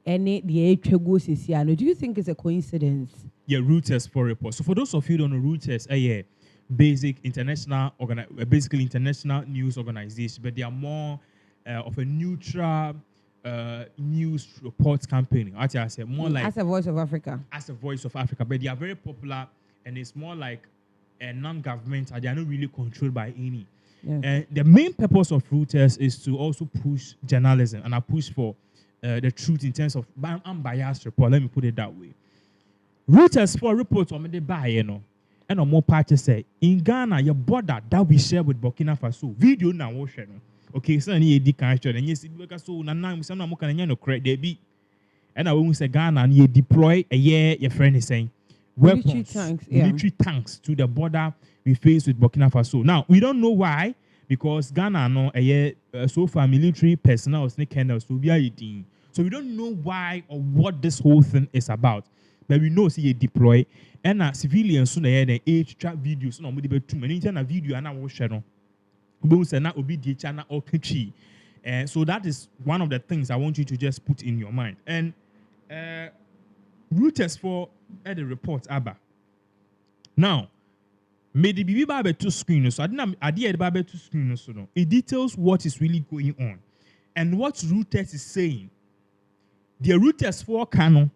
any the H do you think it's a coincidence? Yeah, Reuters for report. So for those of you who don't know, Reuters, basically international news organization, but they are more of a neutral news report campaign. Actually, I say more like as a Voice of Africa. As a Voice of Africa, but they are very popular, and it's more like a non-governmental. They are not really controlled by any. The main purpose of Reuters is to also push journalism and I push for the truth in terms of unbiased report. Let me put it that way. Reuters for reports on the buy, and on more parties say in Ghana, your border that we share with Burkina Faso video now ocean. Okay, so any education and yes, because so na some no can no credit they be. And I will say Ghana and you deploy a year. Your friend is saying weapons, military tanks to the border we face with Burkina Faso. Now we don't know why, because Ghana no a year so far military personnel snake handles to be a thing. So we don't know why or what this whole thing is about. But we know see you deploy and civilians soon ahead the age track videos no be too many time video and I will share no. We say na obi di channel or country. So that is one of the things I want you to just put in your mind. And Reuters for the report Abba. Now, may the be by two screens. So I didn't by two screens. So no, it details what is really going on and what Reuters is saying. The Reuters for canon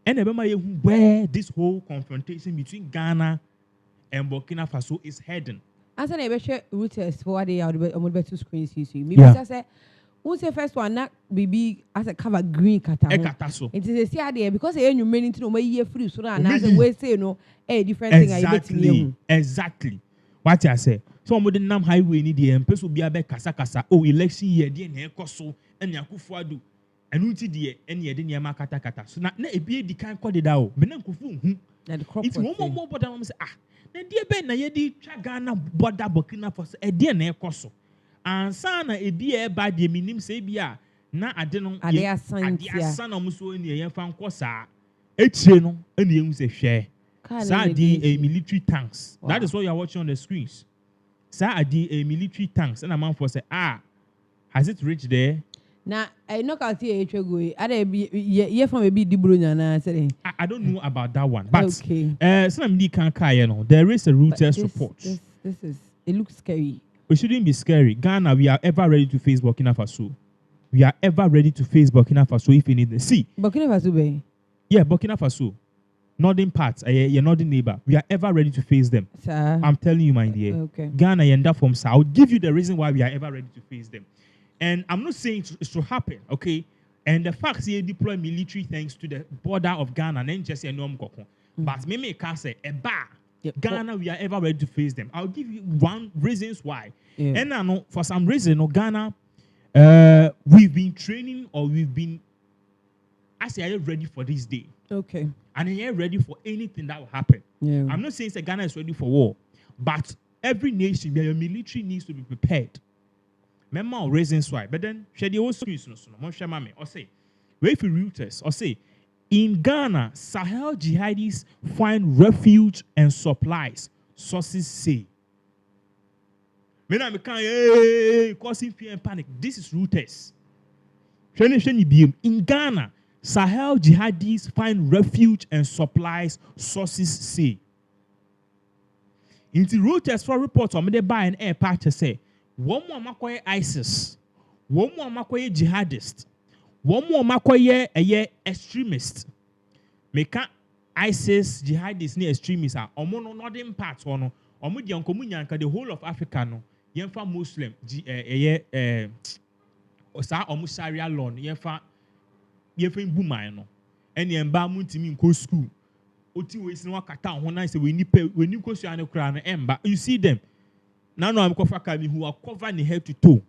and where this whole confrontation between Ghana and Burkina Faso is heading. As an Reuters for the other two screens you see. Maybe I say who say first one not be as a cover green kata. It is a see idea because you mean to know my year free so and as a way say no a different thing. Exactly. What I say. So I'm nam highway ni the MP so be a kasa oh election year dey na ekoso and Akuffo adu enu ti dey ene ye dey na kata so na ebi di kan kɔ deda o me na Akuffo hu na the crop it's more border am say na dey be na ye di twa Ghana border Burkina Faso e dey na ekoso ansa na ebi e ba dey minim say bia na ade no ade asan na muso ene ye fa nkɔ saa etire no ene hu say hwɛ a military tanks. Wow. That is what you are watching on the screens. A military tanks. And a man for say, has it reached there? Now, I know how to say it. From a bit Dibrunya. I don't know about that one. But okay. There is a Reuters report. It looks scary. We shouldn't be scary. Ghana, we are ever ready to face Burkina Faso. We are ever ready to face Burkina Faso if we need it. See. Burkina Faso, yeah, Burkina Faso. Northern parts, your northern neighbor, we are ever ready to face them. Sir. I'm telling you, my dear. Okay. Ghana and that from I'll give you the reason why we are ever ready to face them. And I'm not saying it's to happen, okay? And the fact they deploy military things to the border of Ghana and then just say no mkoko. But me can say Ghana, we are ever ready to face them. I'll give you one reasons why. Yeah. And I know for some reason, Ghana, we've been training or we've been I say, are you ready for this day? Okay. And are you ready for anything that will happen? Yeah. I'm not saying that Ghana is ready for war, but every nation, your military needs to be prepared. Remember reasons why. But then, share also use or say, wait for Reuters, or say, in Ghana, Sahel jihadis find refuge and supplies, sources say. Causing fear and panic. This is Reuters. In Ghana, Sahel jihadis find refuge and supplies, sources say. In the Reuters for reports on the buy and air patch say, one more makoye ISIS, one more makoye jihadist, one more makoye a extremist. Meka ISIS jihadist ni extremists are omono northern parts ono omudi yankomunyanka the whole of Africa no yemfa Muslim osa omu Sharia law yemfa buman no ene emba muntimi nko school oti we sin wakata ho na say we ni kosu ane kra no emba you see them now no am kofa ka mi who are cover the head to toe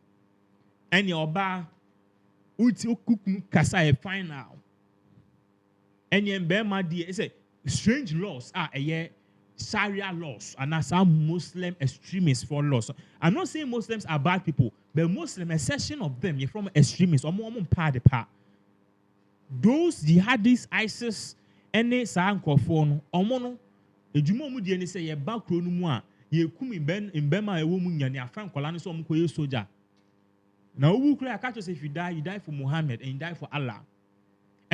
ene oba uti okukunu kasa e final ene emba ma die say strange laws are Sharia laws and some Muslim extremists for laws. I'm not saying Muslims are bad people, but Muslim, a section of them, you're from extremists, or more part. Those jihadists, ISIS, any Sankophone, or mono, a Jumomudi say a backroom, you come in Bema, a woman, and your friend Colani, some soldier. Now, who cry a catch if you die for Muhammad and you die for Allah.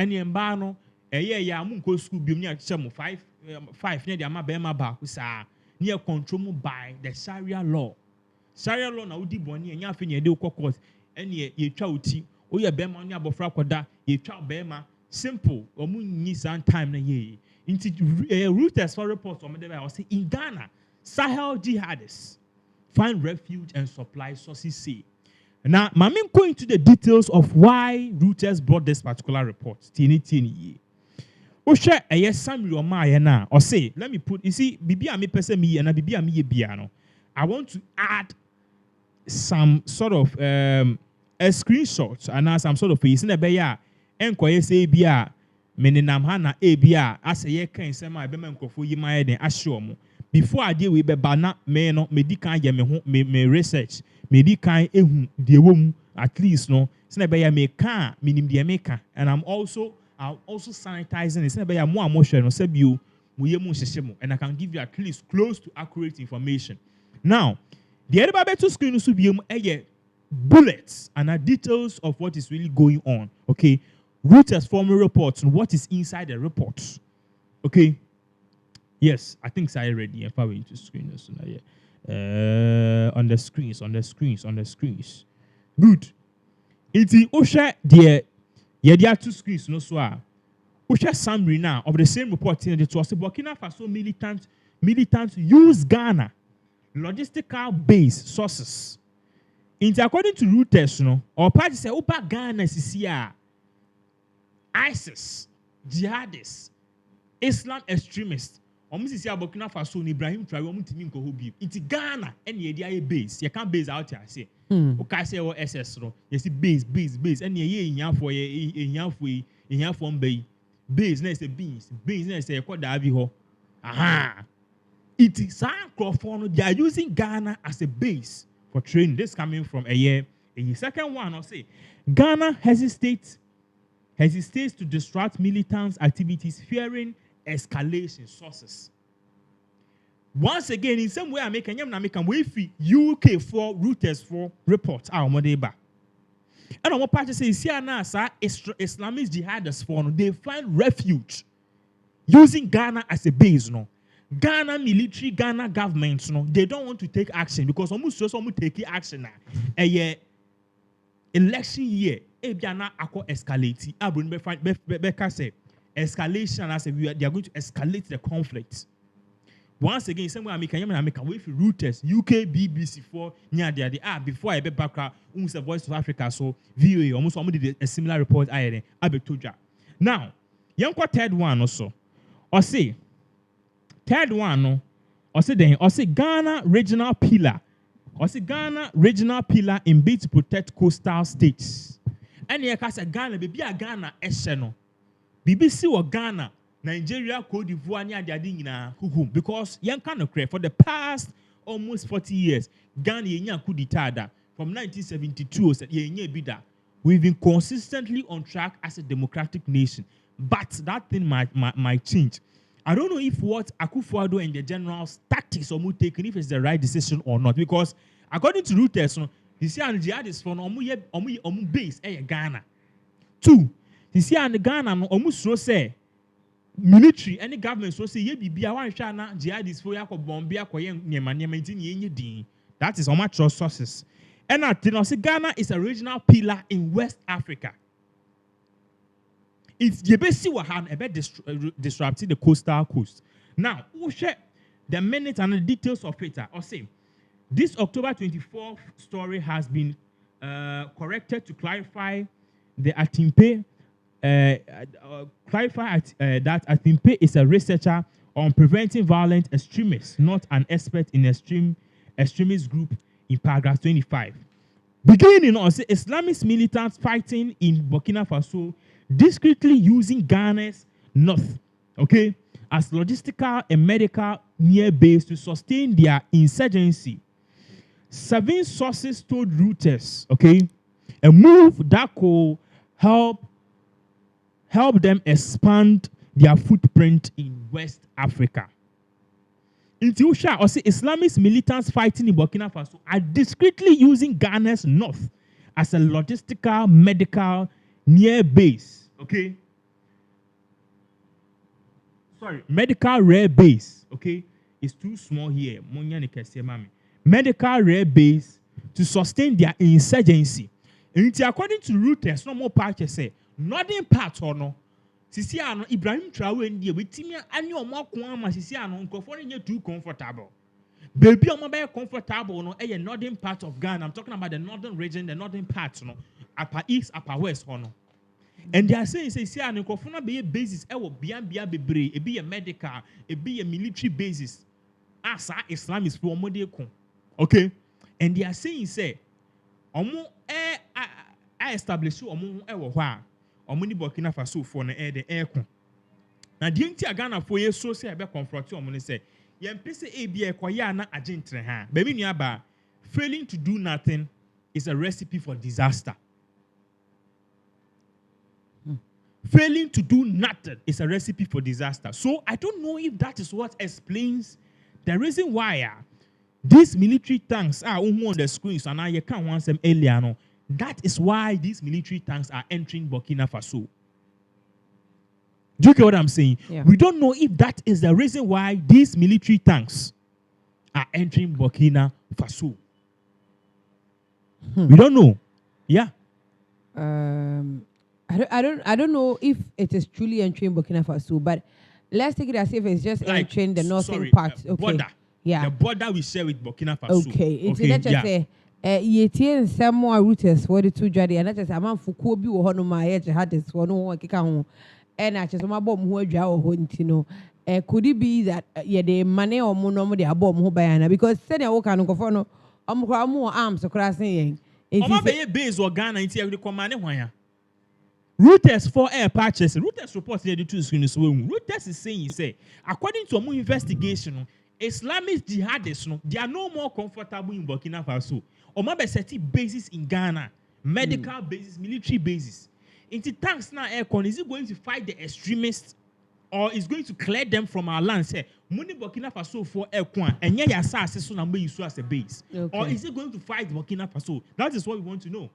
and Yambano, a year Yamunko school be near Chamo 5 near the Amabema Bakusa, near control by the Sharia law. Sharia law na udi boni and Yafin Yado Court, and ye chauti, or your Bema Nya Bofrakoda, ye chow Bema, simple, or moon Nissan time na ye. Into Reuters for reports on the say in Ghana, Sahel jihadists find refuge and supply sources say. Now, I'm going into the details of why Reuters brought this particular report. Tini. Osha a Samuel Maya or say, let me put, you see, Bibi me person me and Bibi me biano. I want to add some sort of a screenshot and some sort of face in a beya and say bia meninam hana bia as a year can say my bemen kofo yi my den ashomo. Before I deal with bana me no medical me research medical ehu de wom at least no say beya me can minim de meka and I'm also sanitizing say beya mo amoshe no say bio mo yemu hyehyemo and I can give you at least close to accurate information. Now, the other baby to screen so be bullets and details of what is really going on. Okay, Reuters formal reports on what is inside the reports. Okay. Yes, I think I already. If I went to screen this on the screens. Good. It's the Osha there. Yeah, there are two screens. No, so Osha summary now of the same report. It was the Burkina Faso militants use Ghana logistical base sources. According to Reuters, no, or party say Opa Ghana is here. ISIS, jihadists, Islam extremists. Almost is Burkina Faso, Ibrahim try one to minko hobi. It's Ghana and the base. You can't base out here. Say, okay, say or SS. You see base, and ye in for bay. Base next beans next a quad aviho. Aha. It is Akuffo. They are using Ghana as a base for training. This coming from a year. A second one, I'll say Ghana hesitates to disrupt militants' activities, fearing escalation sources. Once again, in some way, I make a way for UK for Reuters for reports. And what party says here now, sir, Islamist jihadists for they find refuge using Ghana as a base. No, Ghana military, Ghana government, no, they don't want to take action because almost just take action now. Election year, Ebiana ako escalate. Abun Beka say escalation as they are going to escalate the conflict. Once again, somewhere I make a way for Reuters, UK, BBC for near the before I be back almost the Voice of Africa, so VOA almost did a similar report I Abetoja. Now, young third one also. Or say third one no, or say Ghana regional pillar. Or say Ghana regional pillar in bid to protect coastal states. And here say Ghana baby a Ghana no. BBC or Ghana, Nigeria, Cote d'Ivoire, because young kind of for the past almost 40 years, Ghana from 1972 said we've been consistently on track as a democratic nation, but that thing might change. I don't know if what Akufo-Addo and the general's tactics are taken, if it's the right decision or not, because according to Reuters, you see, and jihadists from omu base Ghana. 2. You see, and Ghana almost so say military any government so say ye bibia wan hwa na jihadists for yakọ bombia koye nyema nti ne din. That is how much sources. And I Ghana is a regional pillar in West Africa. It's disrupting the coastal coast. Now, we'll share the minutes and the details of it. I'll say this October 24th story has been corrected to clarify the Atimpe. That Atimpe is a researcher on preventing violent extremists, not an expert in extremist group. In paragraph 25, beginning on say Islamist militants fighting in Burkina Faso discreetly using Ghana's north, okay, as logistical and medical near base to sustain their insurgency. 7 sources told Reuters, okay, a move that could help them expand their footprint in West Africa. In Tiusha, or say Islamist militants fighting in Burkina Faso are discreetly using Ghana's north as a logistical medical near base. Okay, medical rare base, okay, is too small here. Medical rare base to sustain their insurgency. And according to Reuters, no more patches say northern part or no. Sisi ano Ibrahim Traore ndi we timi anyo omo ama sisi ano nkofo nye too comfortable. Baby omo be comfortable no e northern part of Ghana. I'm talking about the northern region, the northern part no. Upper east, upper west no. And they are saying sisi ano nkofo na be basis e wo bia bebre, e be a medical, e be a military basis. Asa Islam is for omo dey kon. Okay? And they are saying say omo I establish omo e wo hɔ a omuni Burkina Faso for na air the aircon. Na di nti Ghana for ye so say be confront omuni say yem pese e bia ekoya na agentre ha. Baby nua ba failing to do nothing is a recipe for disaster. Failing to do nothing is a recipe for disaster. So I don't know if that is what explains the reason why these military tanks are on the screens and I can't want them earlier no. That is why these military tanks are entering Burkina Faso. Do you get what I'm saying? Yeah. We don't know if that is the reason why these military tanks are entering Burkina Faso. We don't know. Yeah. I don't know if it is truly entering Burkina Faso, but let's take it as if it's just like, entering the northern part. Okay. Border. Yeah. The border we share with Burkina Faso. Okay. Let's just say yetien some more routes for the two jadi and just am fukuo bi wo hono ma ye jihadist wo no ho keka ho e na che so ma bom ho adwa wo ho ntino could it be that ye the money omo no mo de abom ho bayana because said wo kan nkofo no omo kra mo arms kra sen yen omo be ye base wo Ghana nti e command hwan ya Reuters for air purchase. Reuters report the two screens. Reuters is saying say according to our investigation Islamic jihadists no they are no more comfortable in Burkina Faso. Omo be set bases in Ghana, medical bases, military bases. Into tanks now aircon, is it going to fight the extremists or is going to clear them from our land? Say, money Burkina Faso for aircon, and yeah, assassin so number you as a base. Okay. Or is it going to fight Burkina Faso? That is what we want to know.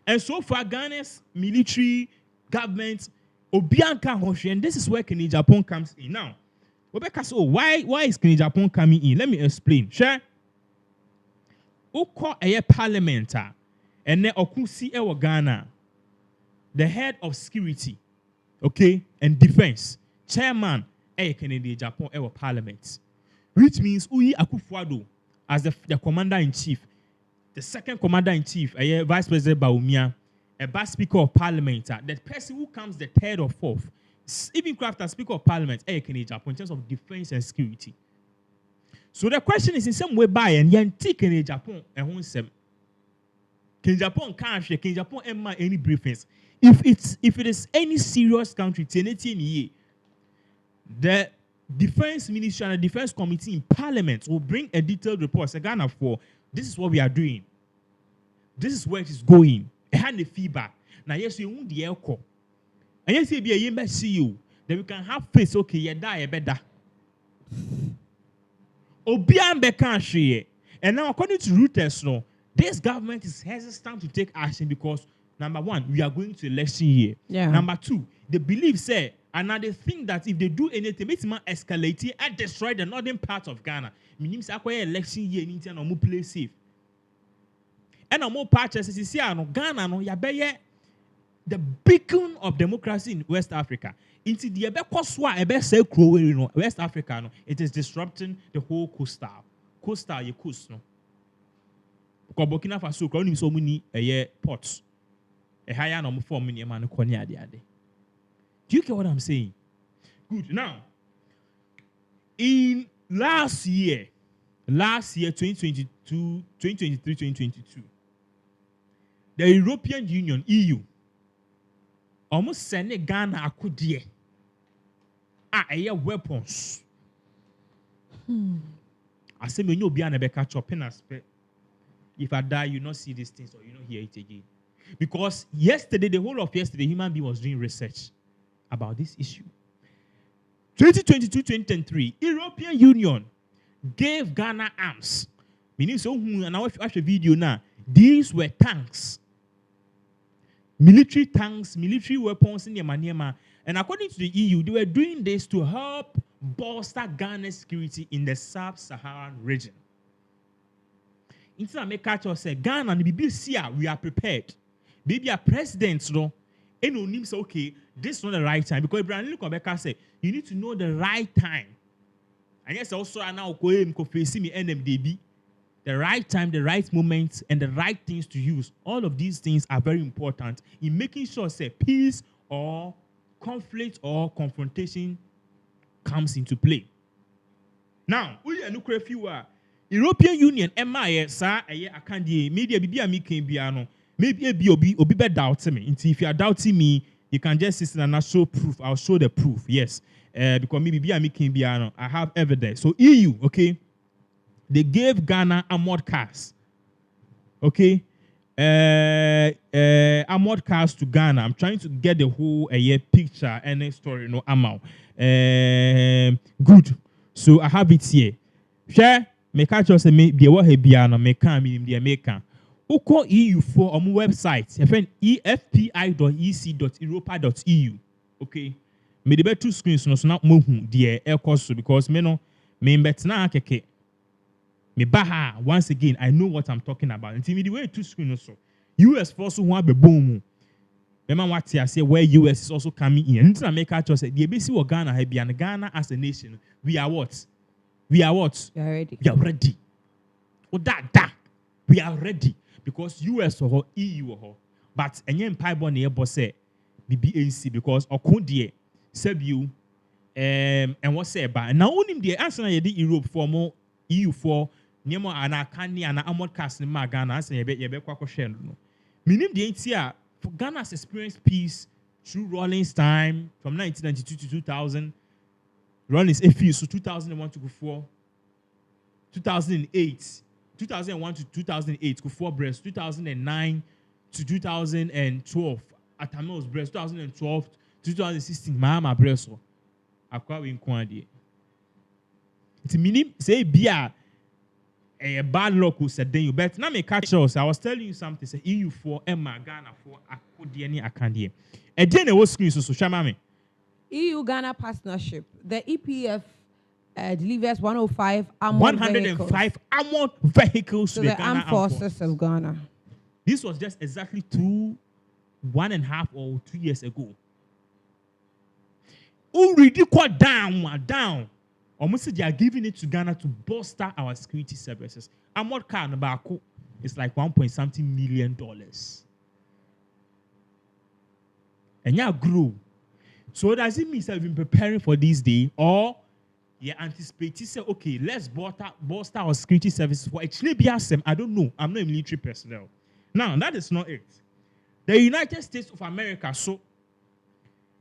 And so far, Ghana's military government, Obianka Hoshi, and this is where Kenya Japan comes in. Now, Rebecca, so why is Kenya Japan coming in? Let me explain. Sure. Oko eye parliamenta and then okusi ewo Ghana the head of security okay and defense chairman Kennedy Japan ewo parliament which means Uyi Akuffo as the commander in chief the second commander in chief vice president Baumia a vice speaker of parliament the person who comes the third or fourth even after speaker of parliament Kennedy Japan in terms of defense and security. So the question is in some way by and yanti Kenya Japan and who sem Kenya Japan can't share Kenya Japan and any briefings. If it is any serious country, the defense ministry and the defense committee in parliament will bring a detailed report. Say Ghana for this is what we are doing. This is where it is going. And the feedback. Now yes, you won't the echo. And yes, you be a yemba see you. Then we can have face okay, you die better. And now, according to Reuters, no, this government is hesitant to take action because number one, we are going to election year. Yeah. Number two, they believe say, and now they think that if they do anything, it might escalate and destroy the northern part of Ghana. Meaning, say election year, need to no play safe. And no more patches, see, Ghana, no, the beacon of democracy in West Africa. Into the West Africa, no, it is disrupting the whole coastal. Coastal, you coast, no. Because Burkina Faso, only so many ports. A higher number 4 million man. Do you get what I'm saying? Good. Now, in last year, 2022, 2023, 2022, the European Union, EU, almost sent Ghana akudie. Weapons. I say, when you be an catch up in aspect. If I die, you not see these things or you not hear it again. Because yesterday, the whole of yesterday, human being was doing research about this issue. 2022-2023, European Union gave Ghana arms. Meaning, so and I watch a video now. These were tanks. military tanks, military weapons in Yemaniema. And according to the EU, they were doing this to help bolster Ghana's security in the sub-Saharan region. Instead of making sure say Ghana and the BBC, we are prepared. Maybe our president, no, and say, okay, this is not the right time. Because Ibrahim said, you need to know the right time. And yes, also now facing me NMDB. The right time, the right moment, and the right things to use. All of these things are very important in making sure say peace or conflict or confrontation comes into play. Now, we are looking at you European Union, MIA, sir, I can't media maybe obi be doubting me. If you are doubting me, you can just listen and I show proof. I'll show the proof. Yes. Because maybe I have evidence. So EU, okay, they gave Ghana armored cars. Okay. Armored cars to Ghana. I'm trying to get the whole picture and a story, no amount. Good. So I have it here. Share. Make I just say me be what he be no make can me the American. Who call EU for on website? efpi.ec.europa.eu. Okay. Me the two screens no so na mo hu the air course because me no me betina keke. Me baha once again I know what I'm talking about. Until me the way two screens so. US force who want be boom. Remember what I say where US is also coming in. And make I just say the ABC or Ghana have be and Ghana as a nation. We are what? We are what? We are ready. We are ready. Oh, that. We are ready. Because US or EU or but any empire born here boss say BBAC because Okundie Sebu and what say about now only the answer na the Europe for more EU for Nemo and Akani and Amod Cast in Ghana and say you be quite share no. Meaning the NCR for Ghana's experienced peace through Rawlings time from 1992 to 2000. Rawlings so 2001 to 4, 2008, 2001 to 2008 to 4 breast, 2009 to 2012 at Amel's breast, 2012 to 2016 Mama breast. Akwa we nkwadi. It's meaning say bia a bad luck who said then you bet now me catch us. I was telling you something say EU for Emma Ghana for akodiani akandie. E dey na was screen so shama me. EU-Ghana partnership. The EPF delivers 105 armored vehicles to the armed forces of Ghana. This was just exactly 1.5 or 2 years ago. Already quite down. Almost they are giving it to Ghana to bolster our security services. Armored car number is like $1.something million. And yeah, grew. So does it mean that we've been preparing for this day or you anticipate say, okay, let's bolster our security services for actually be awesome. I don't know. I'm not a military personnel. Now, that is not it. The United States of America, so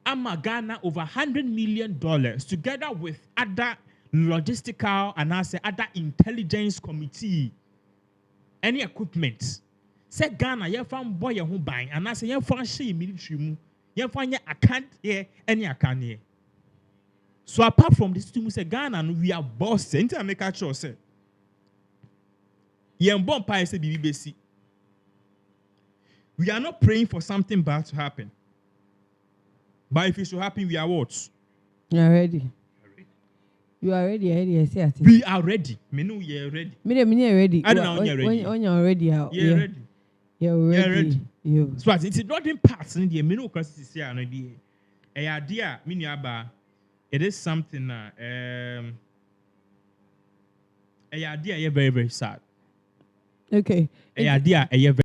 Ghana over $100 million together with other logistical and other intelligence committee, any equipment. Say Ghana, you found boy who buying, and I say you found she military. You find a can't here, any account here. So apart from this, we say Ghana, we are boss. Until I make a choice. You born by say BBC. We are not praying for something bad to happen. But if it should happen, we are what? You are ready. You are ready. I say it. We are ready. Me know you are ready. Me are ready. I don't know when you're ready. When you're ready, you're ready. You're ready. So it's not in parts in the menu because it's here. Idea, it is something. Idea, very very sad. Okay. Idea, very